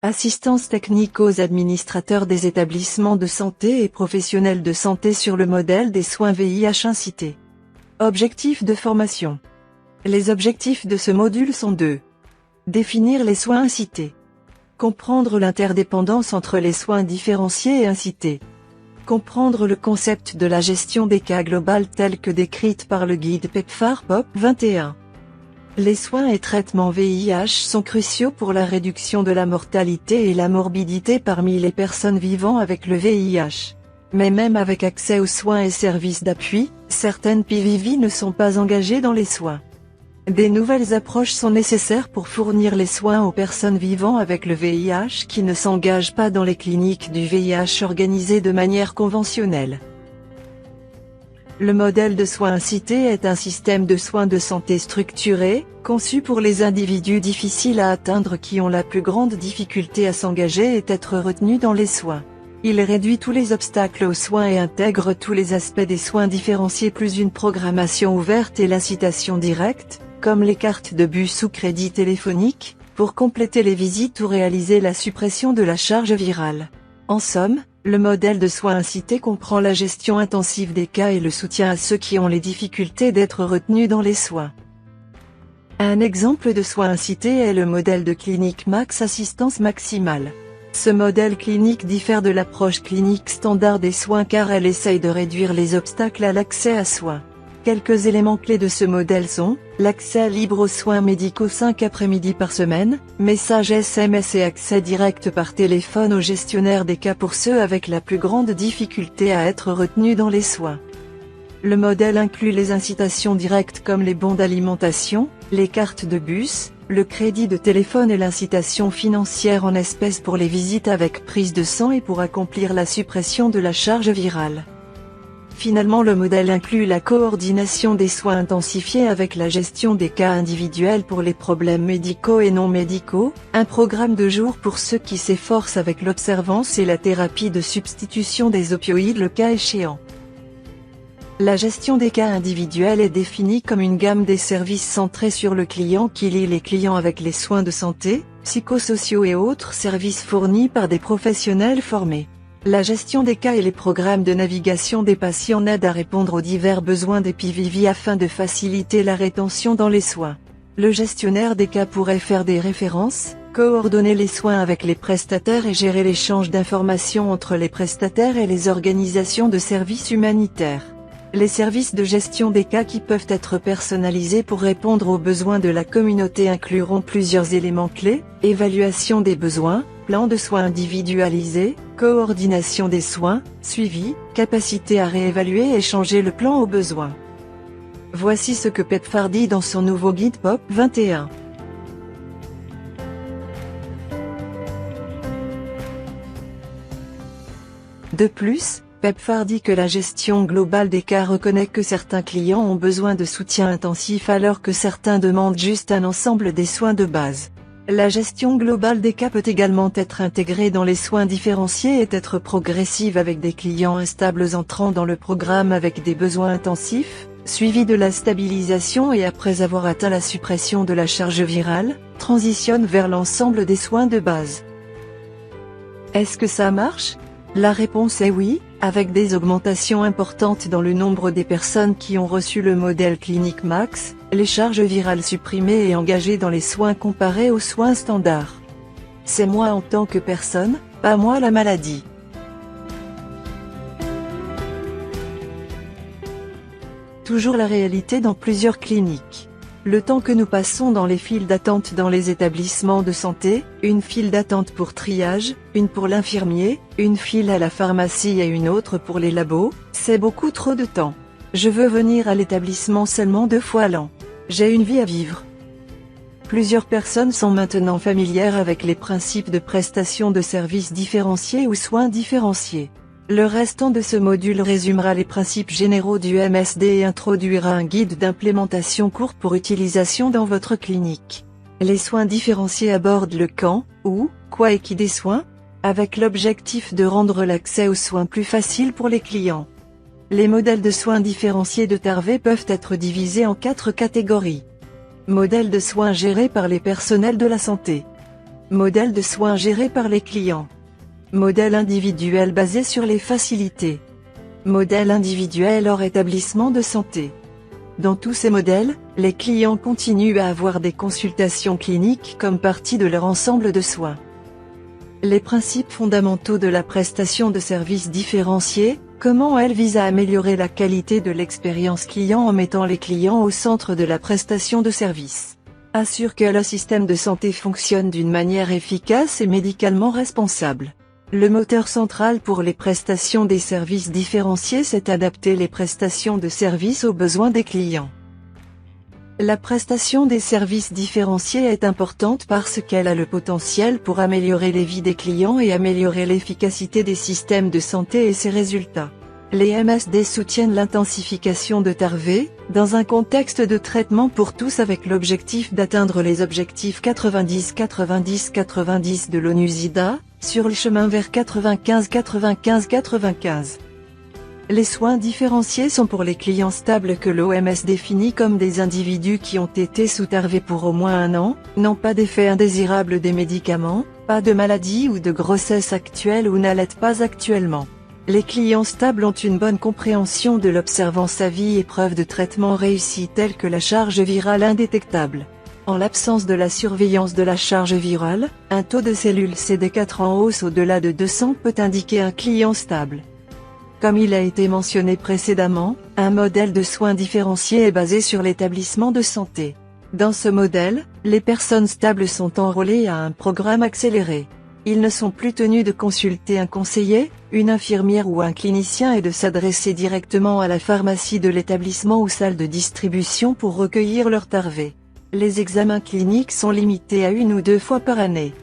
Assistance technique aux administrateurs des établissements de santé et professionnels de santé sur le modèle des soins VIH incités. Objectifs de formation. Les objectifs de ce module sont deux. Définir les soins incités. Comprendre l'interdépendance entre les soins différenciés et incités. Comprendre le concept de la gestion des cas globale telle que décrite par le guide PEPFAR POP 21. Les soins et traitements VIH sont cruciaux pour la réduction de la mortalité et la morbidité parmi les personnes vivant avec le VIH. Mais même avec accès aux soins et services d'appui, certaines PVV ne sont pas engagées dans les soins. Des nouvelles approches sont nécessaires pour fournir les soins aux personnes vivant avec le VIH qui ne s'engagent pas dans les cliniques du VIH organisées de manière conventionnelle. Le modèle de soins incité est un système de soins de santé structuré, conçu pour les individus difficiles à atteindre qui ont la plus grande difficulté à s'engager et être retenus dans les soins. Il réduit tous les obstacles aux soins et intègre tous les aspects des soins différenciés plus une programmation ouverte et l'incitation directe, comme les cartes de bus ou crédits téléphoniques, pour compléter les visites ou réaliser la suppression de la charge virale. En somme, le modèle de soins incité comprend la gestion intensive des cas et le soutien à ceux qui ont les difficultés d'être retenus dans les soins. Un exemple de soins incité est le modèle de clinique Max Assistance Maximale. Ce modèle clinique diffère de l'approche clinique standard des soins car elle essaye de réduire les obstacles à l'accès à soins. Quelques éléments clés de ce modèle sont, l'accès libre aux soins médicaux 5 après-midi par semaine, messages SMS et accès direct par téléphone au gestionnaire des cas pour ceux avec la plus grande difficulté à être retenus dans les soins. Le modèle inclut les incitations directes comme les bons d'alimentation, les cartes de bus, le crédit de téléphone et l'incitation financière en espèces pour les visites avec prise de sang et pour accomplir la suppression de la charge virale. Finalement, le modèle inclut la coordination des soins intensifiés avec la gestion des cas individuels pour les problèmes médicaux et non médicaux, un programme de jour pour ceux qui s'efforcent avec l'observance et la thérapie de substitution des opioïdes le cas échéant. La gestion des cas individuels est définie comme une gamme des services centrés sur le client qui lie les clients avec les soins de santé, psychosociaux et autres services fournis par des professionnels formés. La gestion des cas et les programmes de navigation des patients aident à répondre aux divers besoins des PVV afin de faciliter la rétention dans les soins. Le gestionnaire des cas pourrait faire des références, coordonner les soins avec les prestataires et gérer l'échange d'informations entre les prestataires et les organisations de services humanitaires. Les services de gestion des cas qui peuvent être personnalisés pour répondre aux besoins de la communauté incluront plusieurs éléments clés, évaluation des besoins, plan de soins individualisé, coordination des soins, suivi, capacité à réévaluer et changer le plan aux besoins. Voici ce que PEPFAR dit dans son nouveau guide POP 21. De plus, PEPFAR dit que la gestion globale des cas reconnaît que certains clients ont besoin de soutien intensif alors que certains demandent juste un ensemble des soins de base. La gestion globale des cas peut également être intégrée dans les soins différenciés et être progressive avec des clients instables entrant dans le programme avec des besoins intensifs, suivi de la stabilisation et après avoir atteint la suppression de la charge virale, transitionne vers l'ensemble des soins de base. Est-ce que ça marche ? La réponse est oui, avec des augmentations importantes dans le nombre des personnes qui ont reçu le modèle clinique Max, les charges virales supprimées et engagées dans les soins comparés aux soins standards. C'est moi en tant que personne, pas moi la maladie. Toujours la réalité dans plusieurs cliniques. Le temps que nous passons dans les files d'attente dans les établissements de santé, une file d'attente pour triage, une pour l'infirmier, une file à la pharmacie et une autre pour les labos, c'est beaucoup trop de temps. Je veux venir à l'établissement seulement 2 fois l'an. J'ai une vie à vivre. Plusieurs personnes sont maintenant familières avec les principes de prestation de services différenciés ou soins différenciés. Le restant de ce module résumera les principes généraux du MSD et introduira un guide d'implémentation court pour utilisation dans votre clinique. Les soins différenciés abordent le quand, où, quoi et qui des soins, avec l'objectif de rendre l'accès aux soins plus facile pour les clients. Les modèles de soins différenciés de TARV peuvent être divisés en 4 catégories. Modèle de soins gérés par les personnels de la santé. Modèle de soins géré par les clients. Modèle individuel basé sur les facilités. Modèle individuel hors établissement de santé. Dans tous ces modèles, les clients continuent à avoir des consultations cliniques comme partie de leur ensemble de soins. Les principes fondamentaux de la prestation de services différenciés, comment elle vise à améliorer la qualité de l'expérience client en mettant les clients au centre de la prestation de services. Assure que le système de santé fonctionne d'une manière efficace et médicalement responsable. Le moteur central pour les prestations des services différenciés, c'est adapter les prestations de services aux besoins des clients. La prestation des services différenciés est importante parce qu'elle a le potentiel pour améliorer les vies des clients et améliorer l'efficacité des systèmes de santé et ses résultats. Les MSD soutiennent l'intensification de TARV, dans un contexte de traitement pour tous avec l'objectif d'atteindre les objectifs 90-90-90 de l'ONU-SIDA, sur le chemin vers 95-95-95. Les soins différenciés sont pour les clients stables que l'OMS définit comme des individus qui ont été sous TARV pour au moins 1 an, n'ont pas d'effets indésirables des médicaments, pas de maladie ou de grossesse actuelle ou n'allaitent pas actuellement. Les clients stables ont une bonne compréhension de l'observance à vie et preuves de traitement réussi telles que la charge virale indétectable. En l'absence de la surveillance de la charge virale, un taux de cellules CD4 en hausse au-delà de 200 peut indiquer un client stable. Comme il a été mentionné précédemment, un modèle de soins différencié est basé sur l'établissement de santé. Dans ce modèle, les personnes stables sont enrôlées à un programme accéléré. Ils ne sont plus tenus de consulter un conseiller, une infirmière ou un clinicien et de s'adresser directement à la pharmacie de l'établissement ou salle de distribution pour recueillir leur TARV. Les examens cliniques sont limités à 1 ou 2 fois par année.